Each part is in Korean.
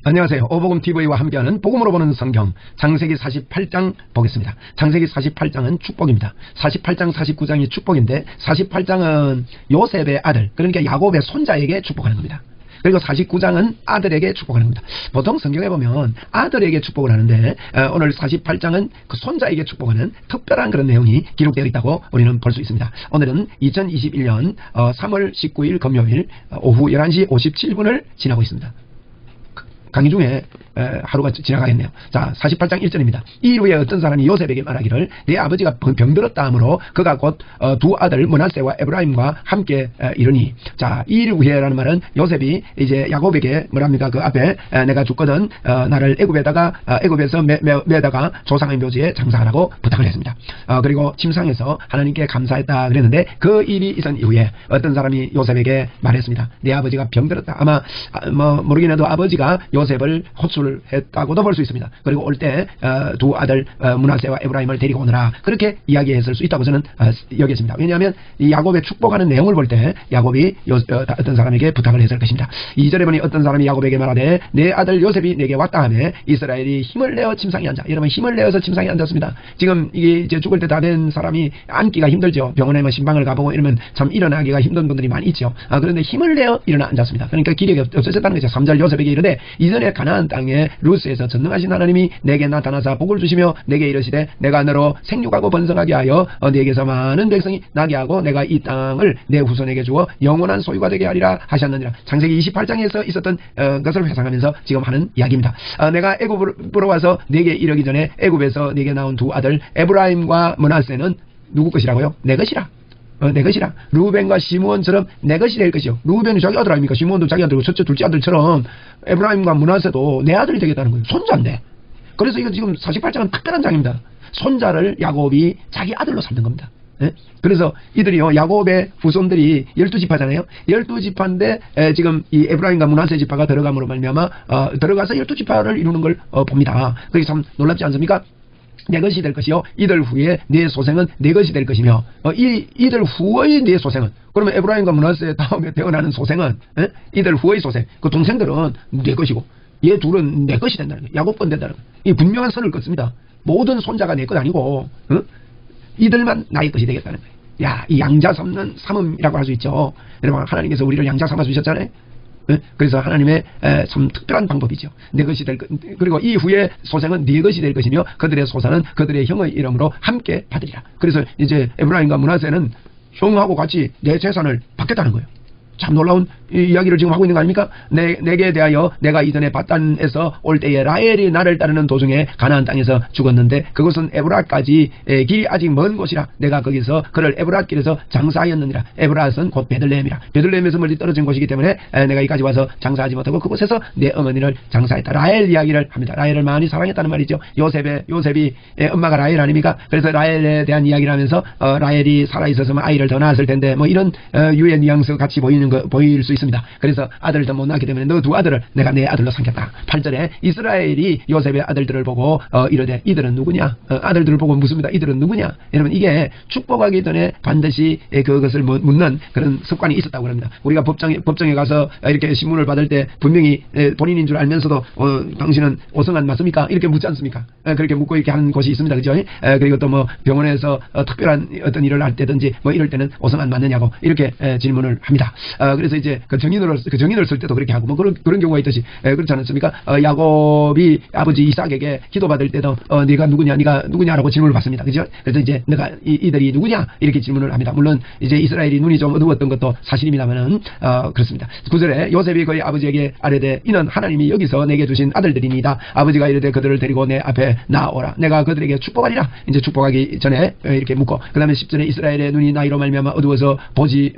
안녕하세요. 오복음TV와 함께하는 복음으로 보는 성경 창세기 48장 보겠습니다. 창세기 48장은 축복입니다. 48장 49장이 축복인데 48장은 요셉의 아들 그러니까 야곱의 손자에게 축복하는 겁니다. 그리고 49장은 아들에게 축복하는 겁니다. 보통 성경에 보면 아들에게 축복을 하는데 오늘 48장은 그 손자에게 축복하는 특별한 그런 내용이 기록되어 있다고 우리는 볼 수 있습니다. 오늘은 2021년 3월 19일 금요일 오후 11시 57분을 지나고 있습니다. 강의 중에 하루가 지나가겠네요. 자, 48장 1절입니다. 이 일 후에 어떤 사람이 요셉에게 말하기를 내 아버지가 병들었다 하므로 그가 곧 두 아들 므낫세와 에브라임과 함께 이르니. 자, 이 일 후에라는 말은 요셉이 이제 야곱에게 뭐랍니까? 그 앞에 내가 죽거든 나를 애굽에서 매다가 조상의 묘지에 장사하라고 부탁을 했습니다. 그리고 침상에서 하나님께 감사했다 그랬는데 그 일이 있은 이후에 어떤 사람이 요셉에게 말했습니다. 내 아버지가 병들었다. 아마 모르긴 해도 아버지가 요셉을 호출을 했다고도 볼 수 있습니다. 그리고 올 때 두 아들 므낫세와 에브라임을 데리고 오느라 그렇게 이야기했을 수 있다고 저는 여겼습니다. 왜냐하면 이 야곱의 축복하는 내용을 볼 때 야곱이 어떤 사람에게 부탁을 했을 것입니다. 2절에 보니 어떤 사람이 야곱에게 말하되 내 아들 요셉이 내게 왔다 하며 이스라엘이 힘을 내어 침상에 앉아. 여러분 힘을 내어서 침상에 앉았습니다. 지금 이게 이제 죽을 때 다 된 사람이 앉기가 힘들죠. 병원에 신방을 가보고 이러면 참 일어나기가 힘든 분들이 많이 있죠. 그런데 힘을 내어 일어나 앉았습니다. 그러니까 기력이 없어졌다는 거죠. 3절 요셉에게 이르되 이전에 가나안 땅에 루스에서 전능하신 하나님이 내게 나타나사 복을 주시며 내게 이르시되 내가 너로 생육하고 번성하게 하여 네게서 많은 백성이 나게 하고 내가 이 땅을 내 후손에게 주어 영원한 소유가 되게 하리라 하셨느니라. 창세기 28장에서 있었던 것을 회상하면서 지금 하는 이야기입니다. 내가 애굽으로 와서 네게 이르기 전에 애굽에서 네게 나온 두 아들 에브라임과 므낫세는 누구 것이라고요? 내 것이라. 내 것이라. 루벤과 시므온처럼 내 것이 될 것이요. 루벤이 자기 아들 아닙니까? 시므온도 자기 아들이고 첫째 둘째 아들처럼 에브라임과 므낫세도 내 아들이 되겠다는 거예요. 손자인데. 그래서 이거 지금 48장은 특별한 장입니다. 손자를 야곱이 자기 아들로 삼는 겁니다. 예? 그래서 이들이요 야곱의 후손들이 12지파잖아요. 12지파인데 지금 이 에브라임과 므낫세 지파가 들어감으로 말미암아 들어가서 12지파를 이루는 걸 봅니다. 그게 참 놀랍지 않습니까? 내 것이 될 것이요 이들 후에 네 소생은 내 것이 될 것이며 이들 후의 네 소생은 그러면 에브라임과 므낫세 다음에 태어나는 소생은 이들 후의 소생 그 동생들은 내 것이고 얘 둘은 내 것이 된다는 거예요. 야곱 건 된다는 거예요. 이 분명한 선을 긋습니다. 모든 손자가 내 것 아니고 이들만 나의 것이 되겠다는 거예요. 야, 이 양자 삼음이라고 할 수 있죠. 여러분 하나님께서 우리를 양자 삼아 주셨잖아요. 그래서 하나님의 참 특별한 방법이죠. 내 것이 될 것. 그리고 이후에 소생은 네 것이 될 것이며 그들의 소산은 그들의 형의 이름으로 함께 받으리라. 그래서 이제 에브라임과 므낫세는 형하고 같이 내 재산을 받겠다는 거예요. 참 놀라운 이야기를 지금 하고 있는 거 아닙니까? 내게 대하여 내가 이전에 바단에서 올 때에 라헬이 나를 따르는 도중에 가나안 땅에서 죽었는데 그것은 에브랏까지 길이 아직 먼 곳이라 내가 거기서 그를 에브랏 길에서 장사하였느니라. 에브랏은 곧 베들레헴이라. 베들레헴에서 멀리 떨어진 곳이기 때문에 내가 이까지 와서 장사하지 못하고 그곳에서 내 어머니를 장사했다. 라헬 이야기를 합니다. 라헬을 많이 사랑했다는 말이죠. 요셉이 엄마가 라헬 아닙니까? 그래서 라헬에 대한 이야기를 하면서 라헬이 살아있었으면 아이를 더 낳았을 텐데 뭐 이런 유의 뉘앙스가 같이 보일 수 있습니다. 그래서 아들을 더 못 낳기 때문에 너 두 아들을 내가 내 아들로 삼겠다. 8절에 이스라엘이 요셉의 아들들을 보고 이르되 이들은 누구냐? 아들들을 보고 묻습니다. 이들은 누구냐? 여러분 이게 축복하기 전에 반드시 그것을 묻는 그런 습관이 있었다고 합니다. 우리가 법정에 가서 이렇게 신문을 받을 때 분명히 본인인 줄 알면서도 당신은 오성환 맞습니까? 이렇게 묻지 않습니까? 그렇게 묻고 이렇게 하는 곳이 있습니다. 그죠? 그리고 또 뭐 병원에서 특별한 어떤 일을 할 때든지 뭐 이럴 때는 오성환 맞느냐고 이렇게 질문을 합니다. 그래서 이제 그 정인을 쓸 때도 그렇게 하고 뭐 그런 경우가 있듯이 그렇지 않습니까? 야곱이 아버지 이삭에게 기도받을 때도 네가 누구냐라고 질문을 받습니다. 그죠? 그래서 이제 내가 이들이 누구냐 이렇게 질문을 합니다. 물론 이제 이스라엘이 눈이 좀 어두웠던 것도 사실입니다만은 그렇습니다. 9절에 요셉이 그의 아버지에게 아뢰되 이는 하나님이 여기서 내게 주신 아들들이니이다. 아버지가 이르되 그들을 데리고 내 앞에 나오라. 내가 그들에게 축복하리라. 이제 축복하기 전에 이렇게 묻고 그 다음에 10절에 이스라엘의 눈이 나이로 말미암아 어두워서 보지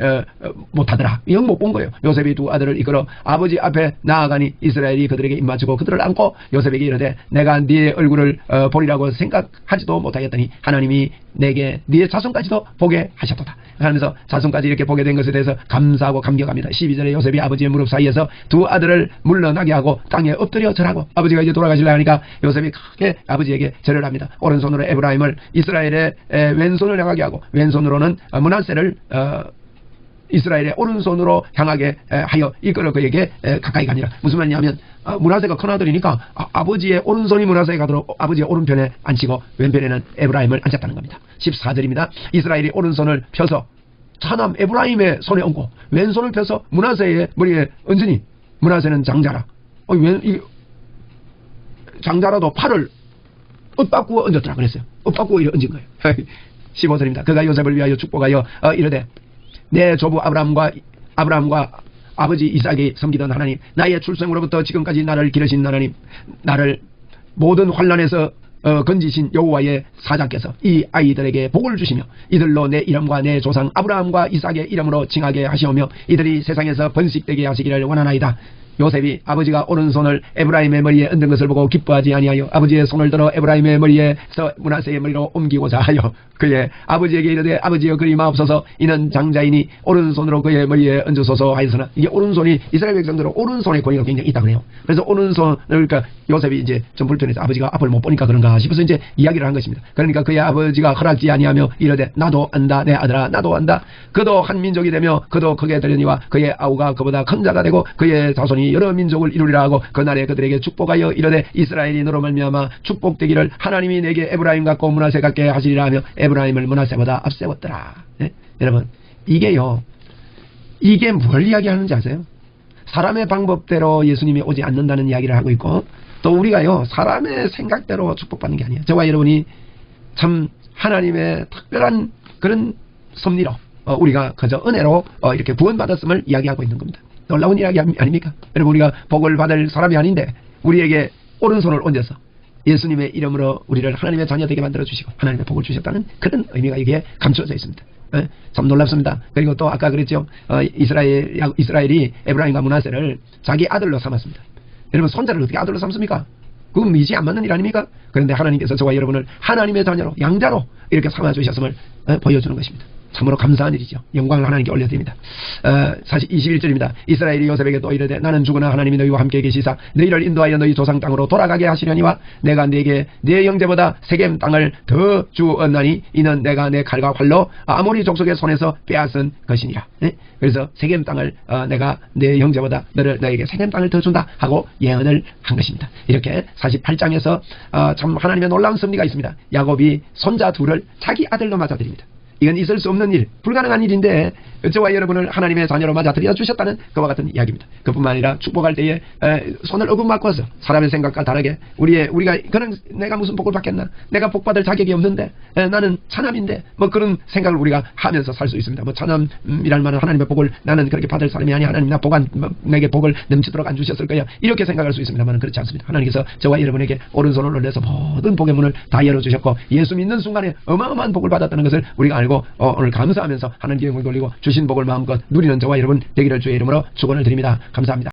못하더라. 영 못 본 거예요. 요셉이 두 아들을 이끌어 아버지 앞에 나아가니 이스라엘이 그들에게 입맞추고 그들을 안고 요셉에게 이르되 내가 네 얼굴을 보리라고 생각하지도 못하였더니 하나님이 내게 네 자손까지도 보게 하셨도다. 하면서 자손까지 이렇게 보게 된 것에 대해서 감사하고 감격합니다. 12절에 요셉이 아버지의 무릎 사이에서 두 아들을 물러나게 하고 땅에 엎드려 절하고 아버지가 이제 돌아가시려 하니까 요셉이 크게 아버지에게 절을 합니다. 오른손으로 에브라임을 이스라엘의 왼손을 향하게 하고 왼손으로는 므낫세를 이스라엘의 오른손으로 향하게 하여 이끌어 그에게 가까이 가니라. 무슨 말이냐면 므낫세가 큰아들이니까 아버지의 오른손이 므낫세에 가도록 아버지의 오른편에 앉히고 왼편에는 에브라임을 앉혔다는 겁니다. 14절입니다. 이스라엘이 오른손을 펴서 차남 에브라임의 손에 얹고 왼손을 펴서 므낫세의 머리에 얹으니 므낫세는 장자라. 장자라도 팔을 엇바꾸어 얹었더라 그랬어요. 엇바꾸어 이래 얹은 거예요. 15절입니다. 그가 요셉을 위하여 축복하여 이르되 내 조부 아브라함과 아버지 이삭이 섬기던 하나님, 나의 출생으로부터 지금까지 나를 기르신 하나님, 나를 모든 환난에서 건지신 여호와의 사자께서 이 아이들에게 복을 주시며 이들로 내 이름과 내 조상 아브라함과 이삭의 이름으로 칭하게 하시오며 이들이 세상에서 번식되게 하시기를 원하나이다. 요셉이 아버지가 오른손을 에브라임의 머리에 얹은 것을 보고 기뻐하지 아니하여 아버지의 손을 들어 에브라임의 머리에서 므낫세의 머리로 옮기고자 하여 그의 아버지에게 이르되 아버지여 그리 마옵소서 이는 장자이니 오른손으로 그의 머리에 얹으소서 하였으나 이게 오른손이 이스라엘 백성들은 오른손의 권위가 굉장히 있다 그래요. 그래서 오른손을 그러니까 요셉이 이제 좀 불편해서 아버지가 앞을 못 보니까 그런가 싶어서 이제 이야기를 한 것입니다. 그러니까 그의 아버지가 허락지 아니하며 이르되 나도 안다 내 아들아 나도 안다. 그도 한 민족이 되며 그도 크게 되려니와 그의 아우가 그보다 큰 자가 되고 그의 자손이 여러 민족을 이루리라 하고 그날에 그들에게 축복하여 이르되 이스라엘이 너로 말미암아 축복되기를 하나님이 내게 에브라임 같고 므낫세 같게 하시리라 하며 에브라임을 므낫세보다 앞세웠더라. 네? 여러분 이게요 이게 뭘 이야기하는지 아세요? 사람의 방법대로 예수님이 오지 않는다는 이야기를 하고 있고 또 우리가요 사람의 생각대로 축복받는 게 아니에요. 저와 여러분이 참 하나님의 특별한 그런 섭리로 우리가 그저 은혜로 이렇게 구원받았음을 이야기하고 있는 겁니다. 놀라운 이야기 아닙니까? 여러분 우리가 복을 받을 사람이 아닌데 우리에게 오른손을 얹어서 예수님의 이름으로 우리를 하나님의 자녀 되게 만들어 주시고 하나님의 복을 주셨다는 그런 의미가 여기에 감춰져 있습니다. 참 놀랍습니다. 그리고 또 아까 그랬죠. 이스라엘이 에브라임과 므낫세를 자기 아들로 삼았습니다. 여러분 손자를 어떻게 아들로 삼습니까? 그건 미지 안 맞는 일 아닙니까? 그런데 하나님께서 저와 여러분을 하나님의 자녀로 양자로 이렇게 삼아주셨음을 보여주는 것입니다. 참으로 감사한 일이죠. 영광을 하나님께 올려드립니다. 21절입니다. 이스라엘이 요셉에게 또 이르되 나는 죽으나 하나님이 너희와 함께 계시사 너희를 인도하여 너희 조상 땅으로 돌아가게 하시려니와 내가 네게 네 형제보다 세겜 땅을 더 주었나니 이는 내가 내 칼과 활로 아모리 족속의 손에서 빼앗은 것이니라. 네? 그래서 세겜 땅을 내가 내 형제보다 너에게 세겜 땅을 더 준다 하고 예언을 한 것입니다. 이렇게 48장에서 참 하나님의 놀라운 섭리가 있습니다. 야곱이 손자 둘을 자기 아들로 맞아들입니다. 이건 있을 수 없는 일, 불가능한 일인데 저와 여러분을 하나님의 자녀로 맞아들여 주셨다는 그와 같은 이야기입니다. 그뿐만 아니라 축복할 때에 손을 어긋맞고서 사람의 생각과 다르게 우리가 그런 내가 무슨 복을 받겠나, 내가 복받을 자격이 없는데 나는 차남인데 뭐 그런 생각을 우리가 하면서 살 수 있습니다. 뭐 차남이란 말은 하나님의 복을 나는 그렇게 받을 사람이 아니 하나님 내게 복을 넘치도록 안 주셨을 거야 이렇게 생각할 수 있습니다만 그렇지 않습니다. 하나님께서 저와 여러분에게 오른손을 올려서 모든 복의 문을 다 열어주셨고 예수 믿는 순간에 어마어마한 복을 받았다는 것을 우리가 알고 오늘 감사하면서 하나님께 영광을 돌리고 주신 복을 마음껏 누리는 저와 여러분 되기를 주의 이름으로 축원을 드립니다. 감사합니다.